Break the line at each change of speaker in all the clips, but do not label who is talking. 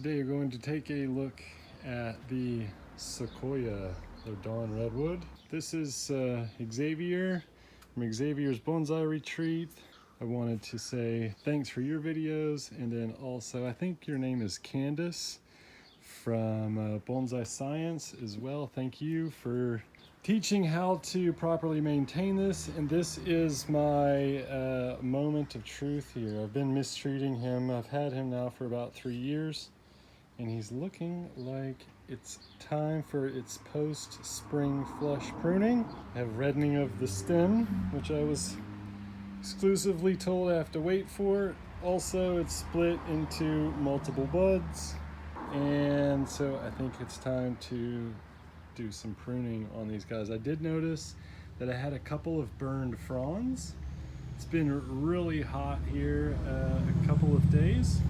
Today we're going to take a look at the Sequoia, the Dawn Redwood. This is Xavier from Xavier's Bonsai Retreat. I wanted to say thanks for your videos, and then also I think your name is Candace from Bonsai Science as well. Thank you for teaching how to properly maintain this, and this is my moment of truth here. I've been mistreating him. I've had him now for about 3 years, and he's looking like it's time for its post-spring flush pruning. I have reddening of the stem, which I was exclusively told I have to wait for. Also, it's split into multiple buds, and so I think it's time to do some pruning on these guys. I did notice that I had a couple of burned fronds. It's been really hot here a couple of days,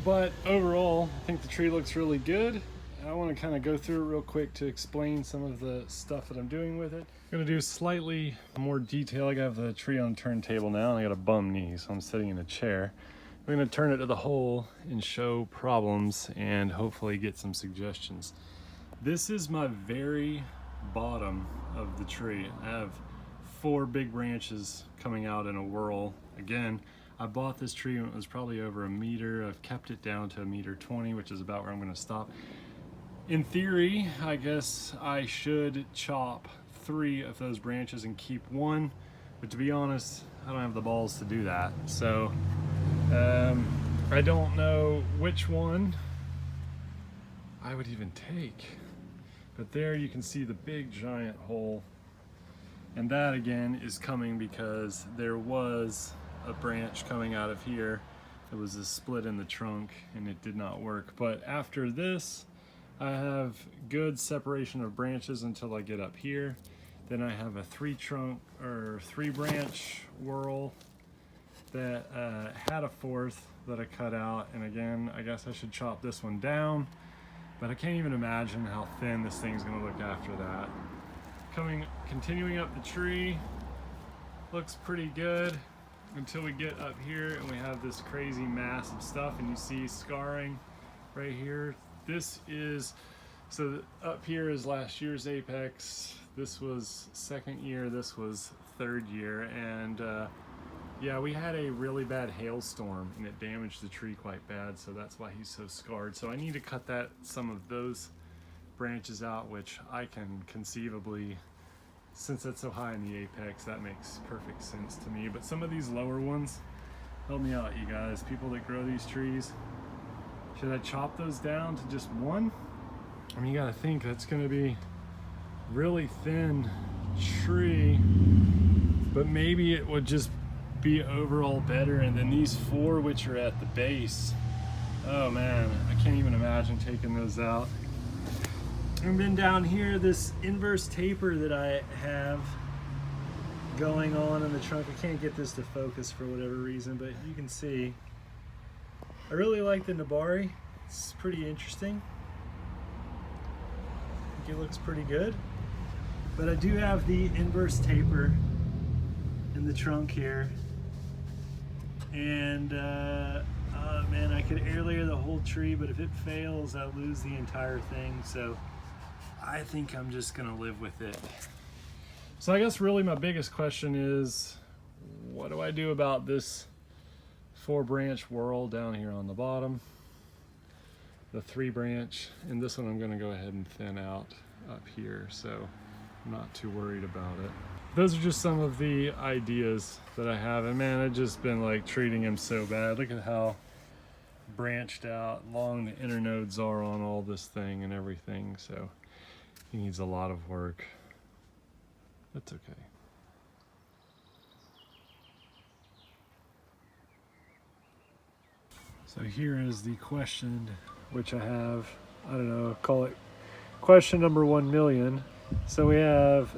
but overall I think the tree looks really good. I want to kind of go through it real quick to explain some of the stuff that I'm doing with it. I'm going to do slightly more detail. I got the tree on turntable now, and I got a bum knee, so I'm sitting in a chair. I'm going to turn it to the hole and show problems and hopefully get some suggestions. This is my very bottom of the tree. I have 4 big branches coming out in a whirl. Again, I bought this tree when it was probably over 1 meter. I've kept it down to 1.20 meters, which is about where I'm going to stop. In theory, I guess I should chop 3 of those branches and keep 1, but to be honest, I don't have the balls to do that. So I don't know which one I would even take. But there you can see the big giant hole, and that again is coming because there was a branch coming out of here. There was a split in the trunk and it did not work. But after this, I have good separation of branches until I get up here. Then I have a 3 branch whorl that had a 4th that I cut out, and again I guess I should chop this one down. But I can't even imagine how thin this thing's gonna look after that. Continuing up the tree, looks pretty good until we get up here and we have this crazy mass of stuff, and you see scarring right here. This is, so up here is last year's apex. This was 2nd year, this was 3rd year, and yeah, we had a really bad hailstorm and it damaged the tree quite bad, so that's why he's so scarred. So I need to cut some of those branches out, which I can conceivably, since it's so high in the apex, that makes perfect sense to me. But some of these lower ones, help me out, you guys, people that grow these trees. Should I chop those down to just 1? I mean, you gotta think that's gonna be really thin tree, but maybe it would just be overall better. And then these 4 which are at the base, oh man, I can't even imagine taking those out. And then down here, this inverse taper that I have going on in the trunk, I can't get this to focus for whatever reason, but you can see I really like the Nabari. It's pretty interesting. I think it looks pretty good. But I do have the inverse taper in the trunk here. And man, I could air layer the whole tree, but if it fails, I'll lose the entire thing. So I think I'm just gonna live with it. So I guess really my biggest question is, what do I do about this 4 branch whorl down here on the bottom, the 3 branch, and this one I'm gonna go ahead and thin out up here, so I'm not too worried about it. Those are just some of the ideas that I have, and man, I've just been like treating him so bad. Look at how branched out, long the internodes are on all this thing and everything, so he needs a lot of work. That's okay. So here is the question, which I have, I don't know, call it question number 1 million. So we have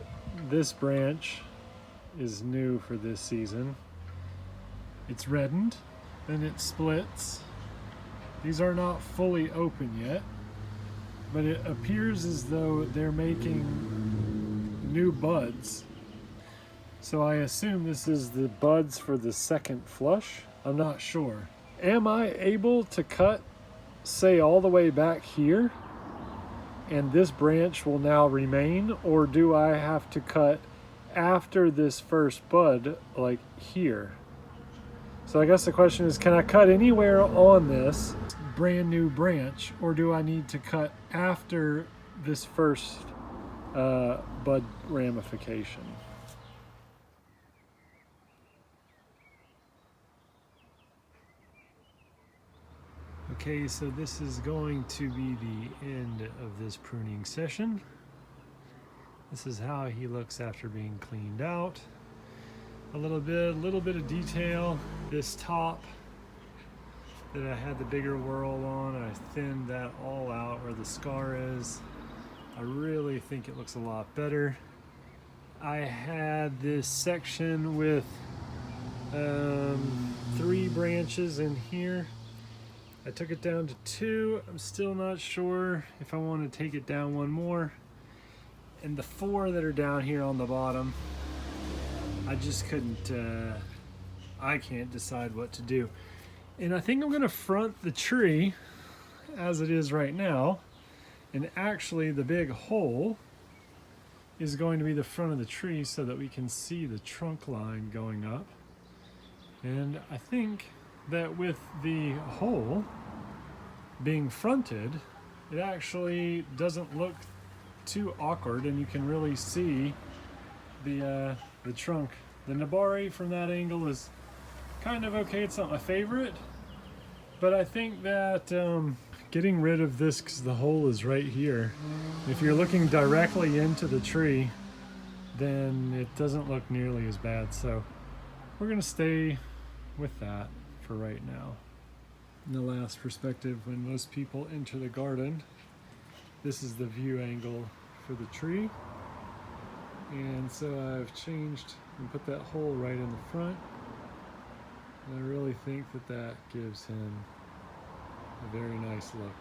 this branch is new for this season. It's reddened, then it splits. These are not fully open yet, but it appears as though they're making new buds. So I assume this is the buds for the 2nd flush. I'm not sure. Am I able to cut say all the way back here and this branch will now remain, or do I have to cut after this first bud, like here? So I guess the question is, can I cut anywhere on this brand new branch, or do I need to cut after this first bud ramification? Okay, so this is going to be the end of this pruning session. This is how he looks after being cleaned out. A little bit of detail. This top that I had the bigger whorl on, I thinned that all out where the scar is. I really think it looks a lot better. I had this section with 3 branches in here. I took it down to 2. I'm still not sure if I want to take it down one more. And the 4 that are down here on the bottom, I just couldn't, I can't decide what to do. And I think I'm gonna front the tree as it is right now. And actually the big hole is going to be the front of the tree so that we can see the trunk line going up. And I think that with the hole being fronted, it actually doesn't look too awkward, and you can really see the trunk. The Nabari from that angle is kind of okay. It's not my favorite, but I think that getting rid of this, because the hole is right here, if you're looking directly into the tree, then it doesn't look nearly as bad. So we're gonna stay with that for right now. In the last perspective, when most people enter the garden, this is the view angle for the tree. And so I've changed and put that hole right in the front. And I really think that that gives him a very nice look.